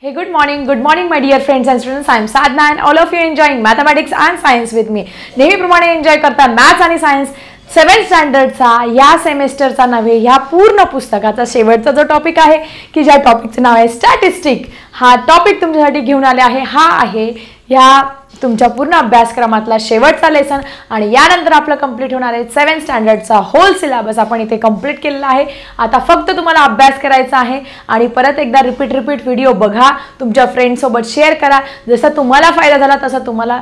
Hey, good morning, my dear friends and students. I am Sadhna and all of you enjoying mathematics and science with me. नेहमीप्रमाणे enjoy करता maths आणि science 7th स्टँडर्डचा या सेमेस्टरचा नव्हे ह्या पूर्ण पुस्तकाचा शेवटचा जो टॉपिक आहे की ज्या टॉपिकचं नाव आहे स्टॅटिस्टिक. हा टॉपिक तुमच्यासाठी घेऊन आले आहे. हा आहे या तुमच्या पूर्ण अभ्यासक्रमातला शेवटचा लेसन आणि यानंतर आपलं कंप्लीट होणार आहे 7th स्टँडर्डचा होल सिलेबस आपण इथे कंप्लीट केलेला आहे. आता फक्त तुम्हाला अभ्यास करायचा आहे आणि परत एकदा रिपीट व्हिडिओ बघा, तुमच्या फ्रेंड्ससोबत शेअर करा. जसं तुम्हाला फायदा झाला तसं तुम्हाला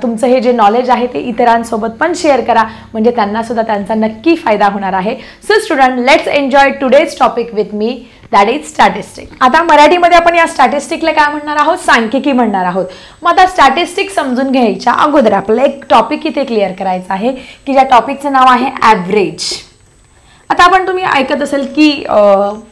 तुमचं हे जे नॉलेज आहे ते इतरांसोबत पण शेअर करा, म्हणजे त्यांना सुद्धा त्यांचा नक्की फायदा होणार आहे. So student, let's enjoy today's topic with me, that is statistic. आता मराठीमध्ये आपण या स्टॅटिस्टिकला काय म्हणणार आहोत? सांख्यिकी म्हणणार आहोत. मग आता स्टॅटिस्टिक समजून घ्यायच्या अगोदर आपल्याला एक टॉपिक इथे क्लिअर करायचा आहे की ज्या टॉपिकचं नाव आहे ॲव्हरेज. आता आपण तुम्ही ऐकत असेल की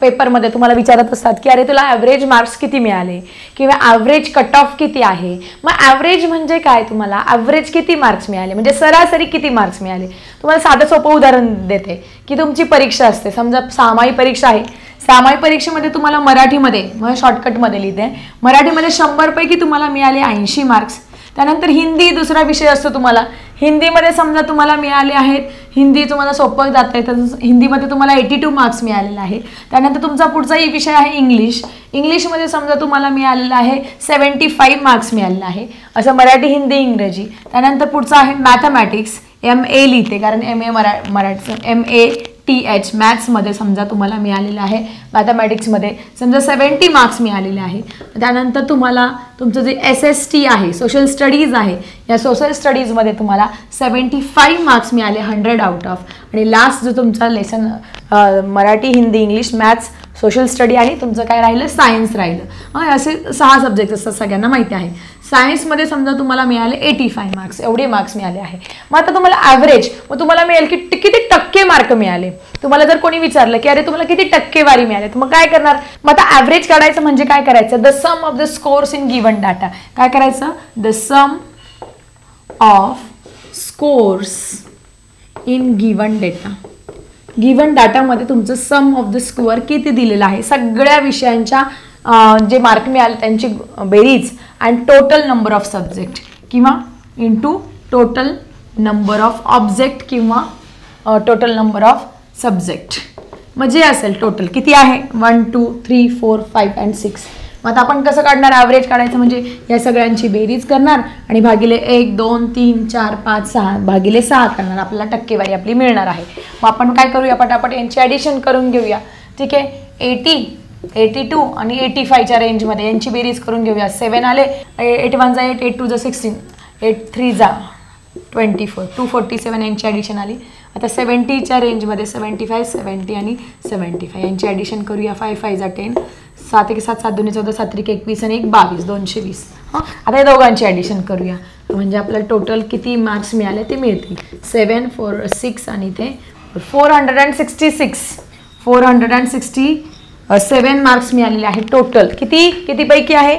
पेपरमध्ये तुम्हाला विचारत असतात की अरे तुला ॲव्हरेज मार्क्स किती मिळाले किंवा ॲव्हरेज कट ऑफ किती आहे. मग ॲव्हरेज म्हणजे काय? तुम्हाला ॲव्हरेज किती मार्क्स मिळाले म्हणजे सरासरी किती मार्क्स मिळाले. तुम्हाला साधं सोपं उदाहरण देते की तुमची परीक्षा असते, समजा सामायिक परीक्षा आहे. सामायिक परीक्षेमध्ये तुम्हाला मराठीमध्ये, मग शॉर्टकटमध्ये लिहिते, मराठीमध्ये 100 पैकी तुम्हाला मिळाले 80 मार्क्स. त्यानंतर हिंदी दुसरा विषय असतो तुम्हाला, हिंदीमध्ये समजा तुम्हाला मिळाले आहेत, हिंदी तुम्हाला सोपं जात आहे तर हिंदीमध्ये तुम्हाला 82 मार्क्स मिळालेले आहे. त्यानंतर तुमचा पुढचाही विषय आहे इंग्लिशमध्ये समजा तुम्हाला मिळालेला आहे 75 मार्क्स मिळालेला आहे. असं मराठी, हिंदी, इंग्रजी. त्यानंतर पुढचा आहे मॅथमॅटिक्स, MA लिहिते कारण MA मराठीचं MATH मॅथ्समध्ये समजा तुम्हाला मिळालेलं आहे. मॅथमॅटिक्समध्ये समजा 70 मार्क्स मिळालेले आहे. त्यानंतर तुम्हाला तुमचं जे SST आहे, सोशल स्टडीज आहे, या सोशल स्टडीजमध्ये तुम्हाला 75 मार्क्स मिळाले 100 आउट ऑफ. आणि लास्ट जो तुमचा lesson Marathi, Hindi, English, maths, social study आणि तुमचं काय राहिलं? सायन्स राहिलं. असे 6 सब्जेक्ट असतात, सगळ्यांना माहिती आहे. सायन्समध्ये समजा तुम्हाला मिळाले 85 मार्क्स, एवढे मार्क्स मिळाले आहे. मग आता तुम्हाला ॲव्हरेज, मग तुम्हाला मिळेल की किती टक्के मार्क मिळाले. तुम्हाला जर कोणी विचारलं की अरे तुम्हाला किती टक्केवारी मिळाले तर मग काय करणार? मग आता ॲव्हरेज काढायचं म्हणजे काय करायचं? The sum of the scores in given data. काय करायचं? The sum of scores in given data. Given डाटामध्ये तुमचं सम ऑफ द स्कोअर किती दिलेलं आहे, सगळ्या विषयांच्या जे मार्क मिळाले त्यांची बेरीज आणि टोटल नंबर ऑफ सब्जेक्ट किंवा into total number of object किंवा टोटल नंबर ऑफ सब्जेक्ट. मग जे असेल टोटल किती आहे 1 2 3 4 5 and 6. मग आता आपण कसं काढणार? ॲव्हरेज काढायचं म्हणजे या सगळ्यांची बेरीज करणार आणि भागिले 1 2 3 4 5 6 भागिले 6 करणार, आपल्याला टक्केवारी आपली मिळणार आहे. मग आपण काय करूया? पटापट यांची ॲडिशन करून घेऊया. ठीक आहे, 80 82 आणि 85च्या रेंजमध्ये यांची बेरीज करून घेऊया. 7 आले, 8 1 जा 8 8 2 जा 16 8 3 जा 24 247 यांची ॲडिशन आली. आता 70च्या रेंजमध्ये 75 70 आणि 75 यांची ॲडिशन करूया. 5 5 जा 10 7 1 7 7 2 14 7 3 21 आणि 1 22 220. आता या दोघांची ॲडिशन करूया म्हणजे आपल्याला टोटल किती मार्क्स मिळाले ते मिळतील. 7 4 6 आणि इथे 467 मार्क्स मिळालेले आहे. टोटल किती पैकी आहे?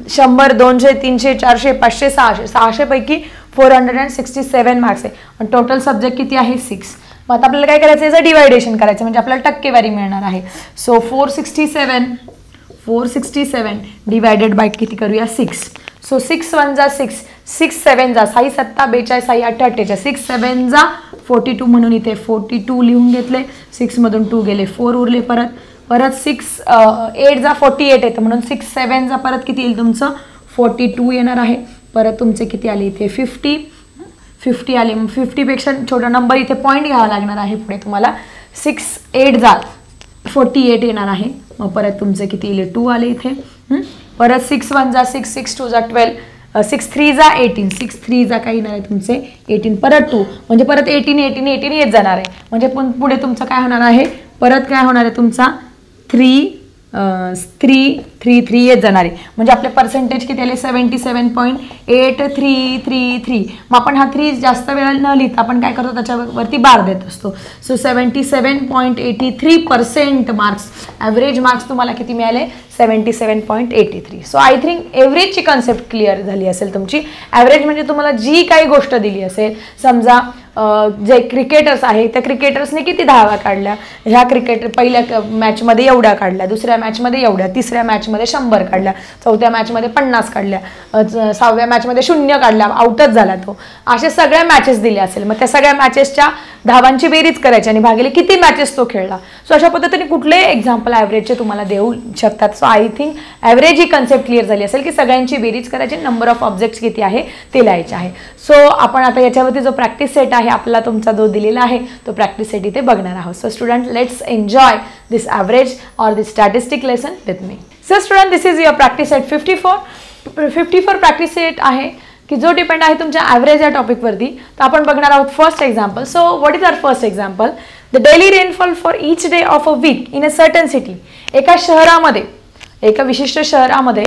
100 200 300 400 500 600 पैकी 467 मार्क्स आहे. आणि टोटल सब्जेक्ट किती आहे? 6. मग आता आपल्याला काय करायचं? याचं डिवायडेशन करायचं म्हणजे आपल्याला टक्केवारी मिळणार आहे. सो 467 डिवायडेड बाय किती करूया? 6. सो 6 1 जा 6 6 7 जा 6 7 42 6 8 48 6 7 जा 42 म्हणून इथे 42 लिहून घेतले. 6 मधून 2 गेले 4 उरले. परत 6 8 जा 48 येतं म्हणून 6 7 जा परत किती येईल तुमचं? 42 येणार आहे. परत तुमचे किती आले इथे? 50 आले. मग 50पेक्षा छोटा नंबर इथे पॉईंट घ्यावा लागणार आहे पुढे तुम्हाला. 6 8 जा 48 येणार आहे. मग परत तुमचे किती येईल? 2 आले इथे. परत 6 1 जा 6 6 2 जा 12 6 3 जा 18 6 3 जा काय येणार आहे तुमचे? 18. परत 2 म्हणजे परत 18 येत जाणार आहे. म्हणजे पुढे तुमचं काय होणार आहे? परत काय होणार आहे तुमचा? 3 येत जाणार आहे. म्हणजे आपले पर्सेंटेज किती आले? 77.8333. मग आपण हा 3 जास्त वेळा न लिहिता आपण काय करतो? त्याच्यावरती बार देत असतो. सो 77.83% मार्क्स, ॲव्हरेज मार्क्स तुम्हाला किती मिळाले? 77.83. सो आय थिंक एव्हरेजची कन्सेप्ट क्लिअर झाली असेल तुमची. ॲव्हरेज म्हणजे तुम्हाला जी काही गोष्ट दिली असेल, समजा जे क्रिकेटर्स आहे त्या क्रिकेटर्सने किती धावा काढल्या, ह्या पहिल्या मॅचमध्ये एवढ्या काढल्या, दुसऱ्या मॅचमध्ये एवढ्या, तिसऱ्या मॅचमध्ये 100 काढल्या, चौथ्या मॅचमध्ये 50 काढल्या, 6व्या मॅचमध्ये 0 काढल्या, आउटच झाला तो. अशा सगळ्या मॅचेस दिल्या असेल, मग त्या सगळ्या मॅचेसच्या धावांची बेरीज करायची आणि भागिले किती मॅचेस तो खेळला. सो अशा पद्धतीने कुठलेही एक्झाम्पल ॲव्हरेजचे तुम्हाला देऊ शकतात. So I think average he concept clear झाली असेल की सगळ्यांची बेरीज करायची, नंबर ऑफ ऑब्जेक्ट्स किती आहे ते लिहायचे आहे. सो आपण आता याच्यावरती जो प्रॅक्टिस सेट आहे आपला तुमचा जो दिलेला आहे तो प्रॅक्टिस सेट इथे बघणार आहोत. So student, let's enjoy this average or this statistic lesson with me. So student, this is your practice set 54 practice set आहे की जो डिपेंड आहे तुमच्या ॲव्हरेज या टॉपिकवरती. तर आपण बघणार आहोत first example. So what is our first example? The daily rainfall for each day of a week in a certain city. एका शहरामध्ये, एका विशिष्ट शहरामध्ये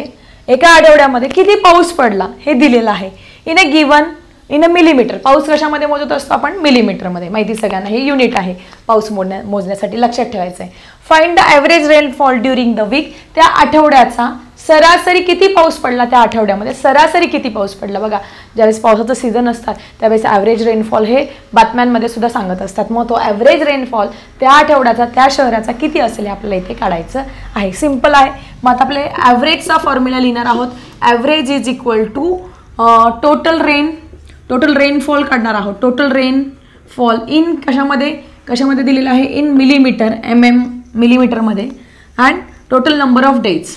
एका आठवड्यामध्ये किती पाऊस पडला हे दिलेलं आहे. In a millimetre. पाऊस कशामध्ये मोजत असतो आपण? मिलीमीटरमध्ये. माहिती सगळ्यांना, हे युनिट आहे पाऊस मोजण्यासाठी, लक्षात ठेवायचं आहे. Find the average rainfall during the week. त्या आठवड्याचा सरासरी किती पाऊस पडला, त्या आठवड्यामध्ये सरासरी किती पाऊस पडला. बघा, ज्यावेळेस पावसाचं सीझन असतात त्यावेळेस ॲव्हरेज रेनफॉल हे बातम्यांमध्ये सुद्धा सांगत असतात. मग तो ॲव्हरेज रेनफॉल त्या आठवड्याचा त्या शहराचा किती असेल हे आपल्याला इथे काढायचं आहे. सिम्पल आहे. मग आता आपले ॲव्हरेजचा फॉर्म्युला लिहिणार आहोत. Average is equal to total rainfall काढणार आहोत. टोटल रेनफॉल इन कशामध्ये दिलेलं आहे? इन मिलीमीटर, मिलीमीटरमध्ये. And total number of days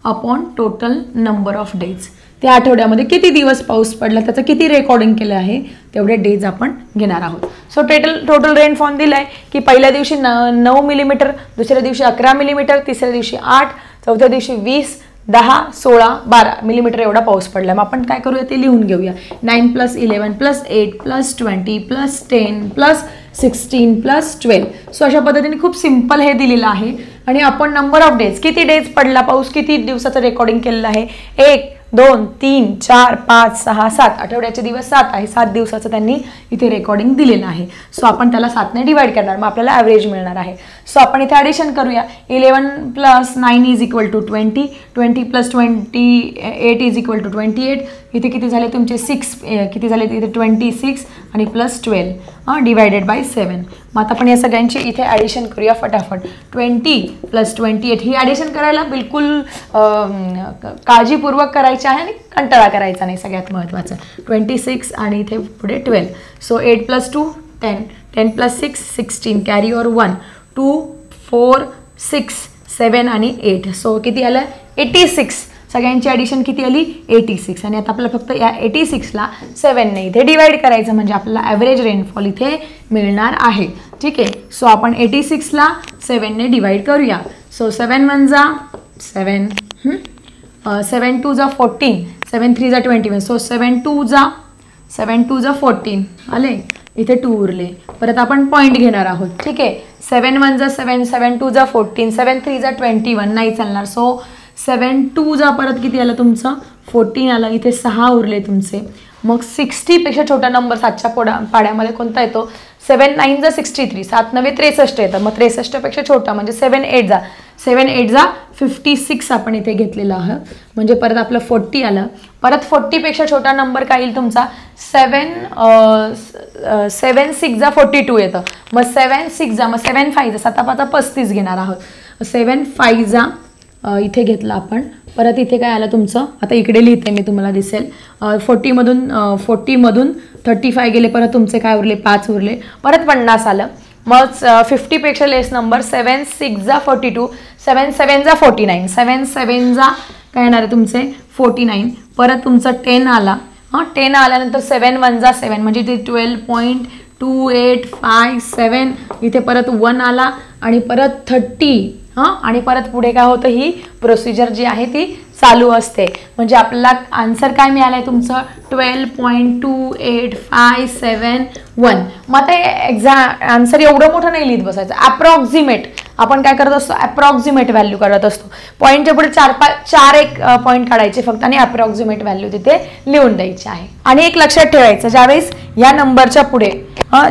upon total number of days. त्या आठवड्यामध्ये किती दिवस पाऊस पडला, त्याचं किती रेकॉर्डिंग केलं आहे तेवढे डेज आपण घेणार आहोत. सो टोटल रेनफॉल दिलं आहे की पहिल्या दिवशी 9 मिलीमीटर, दुसऱ्या दिवशी 11 मिलीमीटर, तिसऱ्या दिवशी 8, चौथ्या दिवशी 20, 10, 16, 12 मिलीमीटर एवढा पाऊस पडला. मग आपण काय करूया ते लिहून घेऊया. 9 + 11 + 8 + 20 + 10 + 16 + 12. सो अशा पद्धतीने खूप सिम्पल हे दिलेलं आहे. आणि आपण नंबर ऑफ डेज, किती डेज पडला पाऊस, किती दिवसाचं रेकॉर्डिंग केलेलं आहे? 1, 2, 3, 4, 5, 6, 7. आठवड्याचे दिवस 7 आहे. 7 दिवसाचं त्यांनी इथे रेकॉर्डिंग दिलेलं आहे. सो आपण त्याला 7ने डिवाइड करणार, मग आपल्याला ॲव्हरेज मिळणार आहे. सो आपण इथे ॲडिशन करूया. 11 + 9 is equal to 20, 20 + 28 is equal to 28. इथे किती झाले तुमचे 6, किती झाले इथे 26 आणि +12 डिवायडेड बाय 7. मग आता आपण या सगळ्यांची इथे ॲडिशन करूया फटाफट. 20 + 28 ही ॲडिशन करायला बिलकुल काळजीपूर्वक करायची आहे आणि कंटाळा करायचा नाही, सगळ्यात महत्त्वाचं. 26 आणि इथे पुढे 12. सो 8 + 2 10, 10 + 6 16, कॅरी ओवर 1, 2, 4, 6, 7 आणि 8. सो किती आलं? 86. सगळ्यांची ॲडिशन किती आली? 86. आणि आता आपल्याला फक्त या 86ला 7ने इथे डिवाइड करायचं म्हणजे आपल्याला ॲव्हरेज रेनफॉल इथे मिळणार आहे. ठीक आहे. सो आपण 86ला 7ने डिवाइड करूया. सो 7 × 1 = 7, 7 × 2 = 14, 7 × 3 = 21. सो 7 × 2 = 14 आले. इथे 2 उरले. परत आपण पॉईंट घेणार आहोत. ठीक आहे. 7 × 1 = 7, 7 × 2 = 14, 7 × 3 = 21. नाही चालणार. सो 7 × 2 परत किती आलं तुमचं? 14 आलं. इथे 6 उरले तुमचे. मग 60पेक्षा छोटा नंबर 7च्या पाड्यामध्ये कोणता येतो? 7 × 9 = 63, 7 × 9 = 63 येतं. मग 63पेक्षा छोटा म्हणजे 7 × 8 = 56 आपण इथे घेतलेला आहे. म्हणजे परत आपलं 40 आलं. परत 40पेक्षा छोटा नंबर काय येईल तुमचा? 7 × 6 = 42 येतं. मग 7 × 6 मग 7 × 5 7 × 5 = 35 घेणार आहोत. 7 × 5 इथे घेतलं आपण. परत इथे काय आलं तुमचं? आता इकडे लिहिते मी, तुम्हाला दिसेल. 40मधून 35 गेले. परत तुमचे काय उरले? 5 उरले. परत 50 आलं. मग 50पेक्षा लेस नंबर. 7 × 6 = 42, 7 × 7 = 49, 7 × 7 काय येणार आहे तुमचे? 49. परत तुमचं 10 आला. 10 आल्यानंतर 7 × 1 = 7 म्हणजे इथे 12.2857. इथे परत 1 आला आणि परत 30. आणि परत पुढे काय होतं? ही प्रोसिजर जी आहे ती चालू असते. म्हणजे आपल्याला आन्सर काय मिळालं आहे तुमचं? 12.2857. मग आता आन्सर एवढं मोठं नाही लिहित बसायचं. ॲप्रॉक्झिमेट आपण काय करत असतो? ॲप्रॉक्झिमेट व्हॅल्यू करत असतो. पॉईंटच्या पुढे 4 पॉईंट काढायचे फक्त आणि ॲप्रॉक्झिमेट व्हॅल्यू तिथे लिहून द्यायची आहे. आणि एक लक्षात ठेवायचं, ज्यावेळेस या नंबरच्या पुढे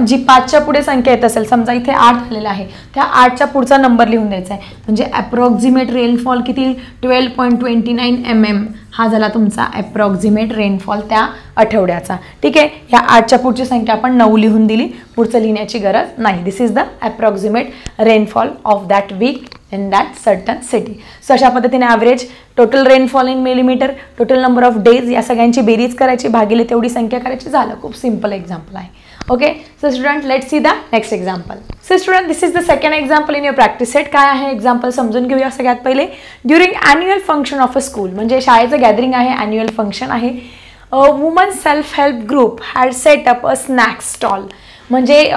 जी 5च्या पुढे संख्या येत असेल, समजा इथे 8 आलेला आहे, त्या 8च्या पुढचा नंबर लिहून द्यायचा आहे. म्हणजे अप्रॉक्सिमेट रेनफॉल किती 12.29 mm हा झाला तुमचा अप्रॉक्सिमेट रेनफॉल त्या आठवड्याचा. ठीक आहे, ह्या 8च्या पुढची संख्या आपण 9 लिहून दिली, पुढचं लिहिण्याची गरज नाही. This is the approximate rainfall of that week in that certain city. So अशा पद्धतीने average total rainfall in millimetre, total number of days या सगळ्यांची बेरीज करायची, भागिले तेवढी संख्या करायची, झालं. खूप सिंपल एक्झाम्पल आहे. Okay, so student let's see the next example. So student this is the second example in your practice set. काय आहे एक्झाम्पल समजून घेऊया. सगळ्यात पहिले during annual function of a school, म्हणजे शाळेचं गॅदरिंग आहे, ॲन्युअल फंक्शन आहे. Woman self help group had set up a snack stall. म्हणजे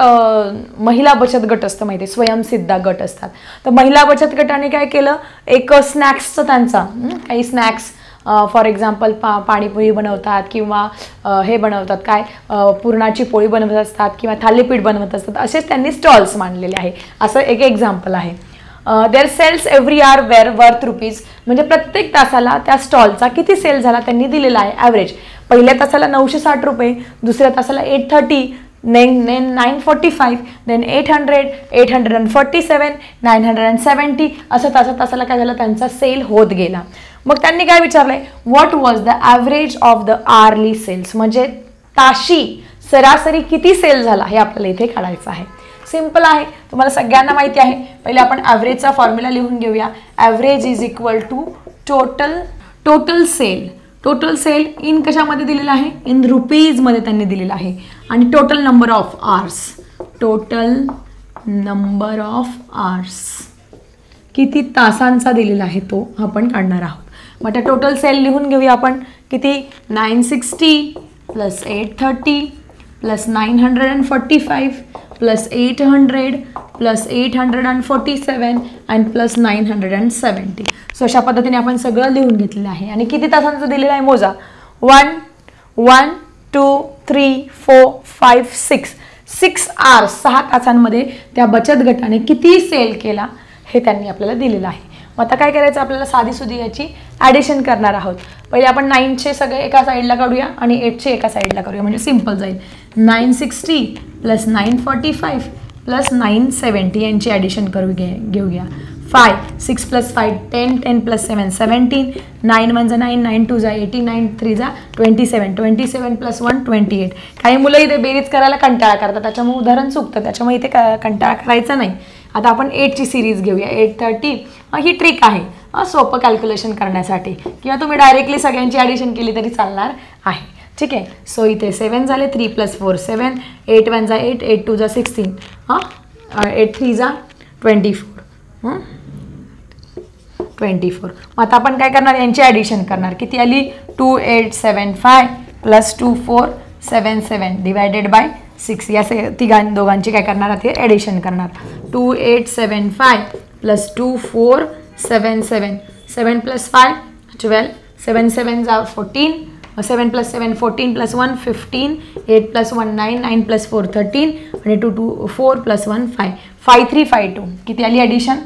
महिला बचत गट असतं माहिती आहे, स्वयंसिद्धा गट असतात. तर महिला बचत गटाने काय केलं, एक स्नॅक्सचं त्यांचा काही स्नॅक्स फॉर एक्झाम्पल पाणीपुरी बनवतात किंवा हे बनवतात काय पुरणाची पोळी बनवत असतात किंवा थालीपीठ बनवत असतात, असेच त्यांनी स्टॉल्स मांडलेले आहे. असं एक एक्झाम्पल आहे. Their sales every hour were worth rupees. म्हणजे प्रत्येक तासाला त्या स्टॉलचा किती सेल झाला त्यांनी दिलेला आहे ॲव्हरेज. पहिल्या तासाला 960 रुपये, दुसऱ्या तासाला 830, then 945, then 800, 847, 970 असं तासाला काय झालं त्यांचा सेल होत गेला. मग त्यांनी काय विचारलंय, what was the average of the early sales. म्हणजे ताशी सरासरी किती सेल झाला हे आपल्याला इथे काढायचं आहे. सिंपल आहे, तुम्हाला सगळ्यांना माहिती आहे. पहिले आपण ॲव्हरेजचा फॉर्म्युला लिहून घेऊया. Average is equal to total sale. Total sale in कशामध्ये दिलेलं आहे, इन रुपीजमध्ये त्यांनी दिलेलं आहे. आणि total number of hours, total number of hours किती तासांचा दिलेला आहे तो आपण काढणार आहोत. मग त्या टोटल सेल लिहून घेऊया आपण. किती 960 plus 830 plus 945 plus 800 plus 847 and plus 970. So अशा पद्धतीने आपण सगळं लिहून घेतलेलं आहे. आणि किती तासांचं दिलेलं आहे मोजा. 1 1 2 3 4 5 6 आवर्स, 6 तासांमध्ये त्या बचत गटाने किती सेल केला हे त्यांनी आपल्याला दिलेलं आहे. मग आता काय करायचं, आपल्याला साधीसुधी याची ॲडिशन करणार आहोत. पहिले आपण 9चे सगळे एका साईडला काढूया आणि 8चे एका साईडला करूया, म्हणजे सिम्पल जाईल. 960 प्लस 945 प्लस 970 यांची ॲडिशन घेऊया. 5 6 प्लस 5 10 10 प्लस 7 17 9 1 9 9 2 18 9 3 27 27 प्लस 1 28. काही मुलं इथे बेरीज करायला कंटाळा करतात, त्याच्यामुळे उदाहरण चुकतं, त्याच्यामुळे इथे कंटाळा करायचा नाही. आता आपण 8ची सिरीज घेऊया. 830 ही ट्रिक आहे सोपं कॅल्क्युलेशन करण्यासाठी, किंवा तुम्ही डायरेक्टली सगळ्यांची ॲडिशन केली तरी चालणार आहे. ठीक आहे. सो इथे 7 झाले, 3 प्लस 4 7, 8 1 8 8 2 16, 8 3 24 24. मग आता आपण काय करणार, यांची ॲडिशन करणार. किती आली 2875 प्लस 2477 डिवायडेड बाय 6. या दोघांची काय करणार ते ॲडिशन करणार. 2875 plus 2477 7 plus 5 12 7 7 14 7 plus 7 14 plus 1 15 8 plus 1 9 9 plus 4 13 आणि 2 2 4 प्लस 1 5 5352. किती आली ॲडिशन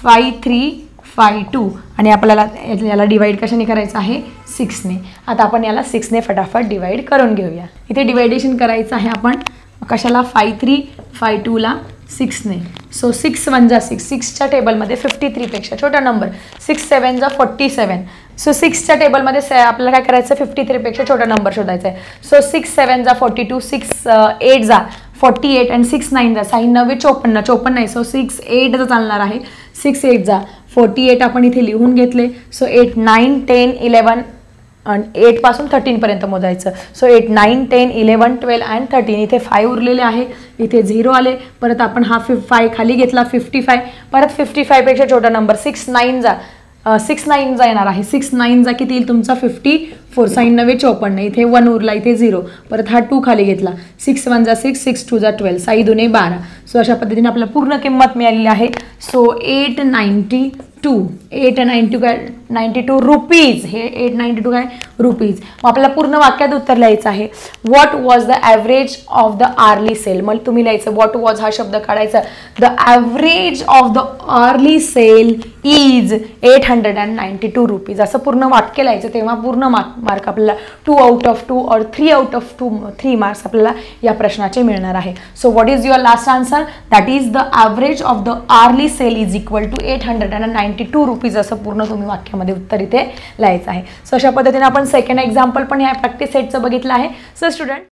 5352. आणि आपल्याला याला डिवाइड कशाने करायचं आहे 6ने. आता आपण याला 6ने फटाफट डिवाइड करून घेऊया. इथे डिवायडेशन करायचं आहे आपण कशाला 5352ला 6ने. सो 6 1 6, 6च्या टेबलमध्ये 53पेक्षा छोटा नंबर, 6 7 47. सो 6च्या टेबलमध्ये आपल्याला काय करायचं 53पेक्षा छोटा नंबर शोधायचा आहे. सो 6 7 42, 6 8 48 आणि 6 9 6 9 54, 54 नाही. सो 6 8 चालणार आहे. 6 8 48 आपण इथे लिहून घेतले. सो 8 9 10 11 आणि 8 पासून 13 पर्यंत मोजायचं. So 8 9 10 11 12 and 13. इथे 5 उरलेले आहे, इथे 0 आले. परत आपण हा 5 खाली घेतला 55. परत 55पेक्षा छोटा नंबर 6 9 6 9 येणार आहे. 6 9 किती येईल तुमचा 54. 6 9 54, इथे 1 उरला, इथे 0. परत हा 2 खाली घेतला. 6 1 6 6 2 12 6 2 12. सो अशा पद्धतीने आपल्याला पूर्ण किंमत मिळालेली आहे. सो 890 892 रुपीज, हे 892 काय रुपीज. मग आपल्याला पूर्ण वाक्यात उत्तर लिहायचं आहे. What was the average of the early sale. मग तुम्ही लिहायचं व्हॉट वॉज हा शब्द काढायचा. The average of the early sale is 892 rupees. असं पूर्ण वाक्य लिहायचं, तेव्हा पूर्ण मार्क आपल्याला 2 out of 2 और 3 out of 3 मार्क्स आपल्याला या प्रश्नाचे मिळणार आहे. So what is your last answer. That is the average of the early sale is equal to 892 rupees. असं पूर्ण तुम्ही वाक्यामध्ये उत्तर इथे लिहायचं आहे. सो अशा पद्धतीने आपण सेकंड एक्झाम्पल पण या प्रॅक्टिस सेटचं बघितलं आहे. So student